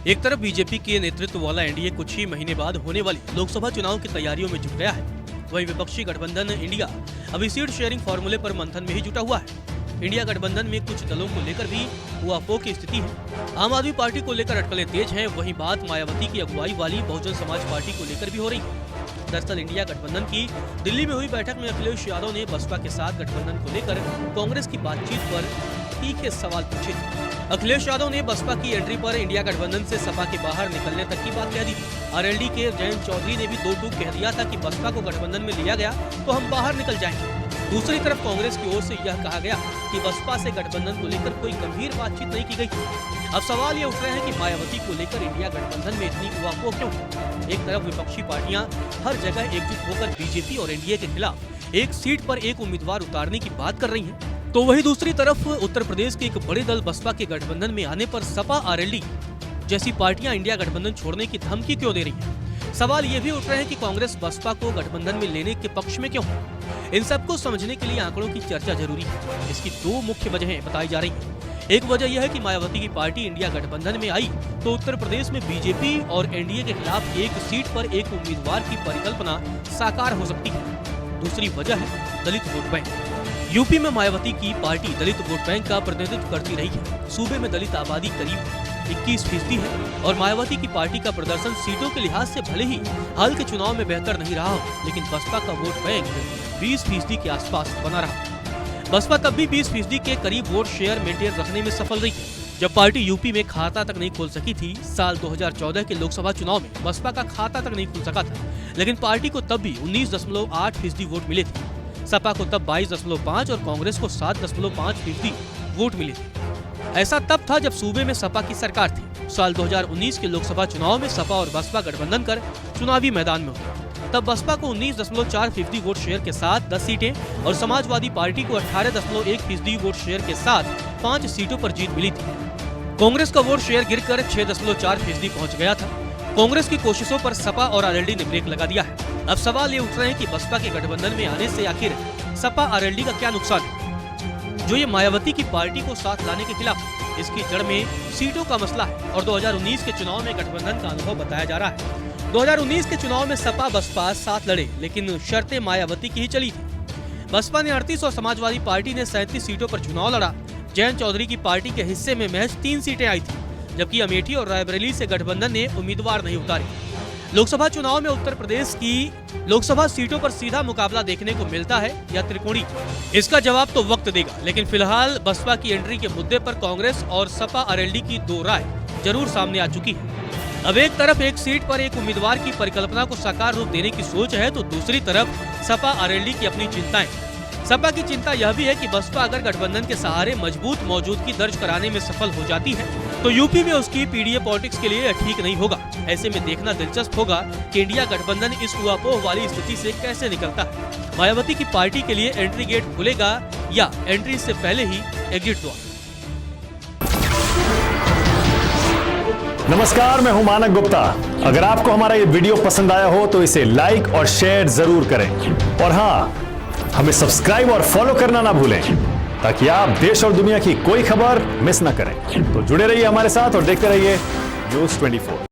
एक तरफ बीजेपी के नेतृत्व वाला एनडीए कुछ ही महीने बाद होने वाली लोकसभा चुनाव की तैयारियों में जुट गया है, वहीं विपक्षी गठबंधन इंडिया अभी सीट शेयरिंग फॉर्मूले पर मंथन में ही जुटा हुआ है। इंडिया गठबंधन में कुछ दलों को लेकर भी ऊहापोह की स्थिति है। आम आदमी पार्टी को लेकर अटकलें तेज हैं, वहीं बात मायावती की अगुवाई वाली बहुजन समाज पार्टी को लेकर भी हो रही है। दरअसल इंडिया गठबंधन की दिल्ली में हुई बैठक में अखिलेश यादव ने बसपा के साथ गठबंधन को लेकर कांग्रेस की बातचीत पर तीखे सवाल पूछे थे। अखिलेश यादव ने बसपा की एंट्री पर इंडिया गठबंधन से सपा के बाहर निकलने तक की बात कह दी थी। आरएलडी के जयंत चौधरी ने भी दो टूक कह दिया था कि बसपा को गठबंधन में लिया गया तो हम बाहर निकल जाएंगे। दूसरी तरफ कांग्रेस की ओर से यह कहा गया कि बसपा से गठबंधन को लेकर कोई गंभीर बातचीत नहीं की गई। अब सवाल ये उठ रहे हैं कि मायावती को लेकर इंडिया गठबंधन में इतनी ऊहापोह क्यों? एक तरफ विपक्षी पार्टियां हर जगह एकजुट होकर बीजेपी और एनडीए के खिलाफ एक सीट पर एक उम्मीदवार उतारने की बात कर रही हैं, तो वहीं दूसरी तरफ उत्तर प्रदेश के एक बड़े दल बसपा के गठबंधन में आने पर सपा आरएलडी जैसी पार्टियां इंडिया गठबंधन छोड़ने की धमकी क्यों दे रही हैं? सवाल ये भी उठ रहे हैं कि कांग्रेस बसपा को गठबंधन में लेने के पक्ष में क्यों है? इन सबको समझने के लिए आंकड़ों की चर्चा जरूरी है। इसकी दो मुख्य वजहें बताई जा रही हैं। एक वजह यह है कि मायावती की पार्टी इंडिया गठबंधन में आई तो उत्तर प्रदेश में बीजेपी और एनडीए के खिलाफ एक सीट पर एक उम्मीदवार की परिकल्पना साकार हो सकती है। दूसरी वजह है दलित वोट बैंक। यूपी में मायावती की पार्टी दलित वोट बैंक का प्रतिनिधित्व करती रही है। सूबे में दलित आबादी करीब 21% है और मायावती की पार्टी का प्रदर्शन सीटों के लिहाज से भले ही हाल के चुनाव में बेहतर नहीं रहा हो, लेकिन बसपा का वोट बैंक 20% के आसपास बना रहा। बसपा तब भी 20% के करीब वोट शेयर मेंटेन रखने में सफल रही जब पार्टी यूपी में खाता तक नहीं खोल सकी थी। साल 2014 के लोकसभा चुनाव में बसपा का खाता तक नहीं खुल सका था, लेकिन पार्टी को तब भी 19.8% वोट मिले थे। सपा को तब 22.5 और कांग्रेस को 7.5% वोट मिले थे। ऐसा तब था जब सूबे में सपा की सरकार थी। साल 2019 के लोकसभा चुनाव में सपा और बसपा गठबंधन कर चुनावी मैदान में उतरे। तब बसपा को 19.4% वोट शेयर के साथ 10 सीटें और समाजवादी पार्टी को 18.1% वोट शेयर के साथ 5 सीटों पर जीत मिली थी। कांग्रेस का वोट शेयर गिरकर 6.4% पहुंच गया था। कांग्रेस की कोशिशों पर सपा और आरएलडी ने ब्रेक लगा दिया है। अब सवाल ये उठ रहे हैं कि बसपा के गठबंधन में आने से आखिर सपा आरएलडी का क्या नुकसान है, जो ये मायावती की पार्टी को साथ लाने के खिलाफ है। इसकी जड़ में सीटों का मसला है और 2019 के चुनाव में गठबंधन का अनुभव बताया जा रहा है। 2019 के चुनाव में सपा बसपा साथ लड़े, लेकिन शर्तें मायावती की ही चली थी। बसपा ने 38 और समाजवादी पार्टी ने 37 सीटों पर चुनाव लड़ा। जयंत चौधरी की पार्टी के हिस्से में महज 3 सीटें आई थी, जबकि अमेठी और रायबरेली से गठबंधन ने उम्मीदवार नहीं उतारे। लोकसभा चुनाव में उत्तर प्रदेश की लोकसभा सीटों पर सीधा मुकाबला देखने को मिलता है या त्रिकोणी, इसका जवाब तो वक्त देगा। लेकिन फिलहाल बसपा की एंट्री के मुद्दे पर कांग्रेस और सपा आरएलडी की दो राय जरूर सामने आ चुकी है। अब एक तरफ एक सीट पर एक उम्मीदवार की परिकल्पना को साकार रूप देने की सोच है, तो दूसरी तरफ सपा आरएलडी की अपनी चिंताएं। सपा की चिंता यह भी है कि बसपा अगर गठबंधन के सहारे मजबूत मौजूदगी दर्ज कराने में सफल हो जाती है तो यूपी में उसकी पीडीए पॉलिटिक्स के लिए ठीक नहीं होगा। ऐसे में देखना दिलचस्प होगा कि इंडिया गठबंधन इस ऊहापोह वाली स्थिति से कैसे निकलता है। मायावती की पार्टी के लिए एंट्री गेट खुलेगा या एंट्री से पहले ही एग्जिट द्वार। नमस्कार, मैं हूं मानक गुप्ता। अगर आपको हमारा ये वीडियो पसंद आया हो तो इसे लाइक और शेयर जरूर करें, और हाँ, हमें सब्सक्राइब और फॉलो करना ना भूलें ताकि आप देश और दुनिया की कोई खबर मिस ना करें। तो जुड़े रहिए हमारे साथ और देखते रहिए न्यूज़ 24।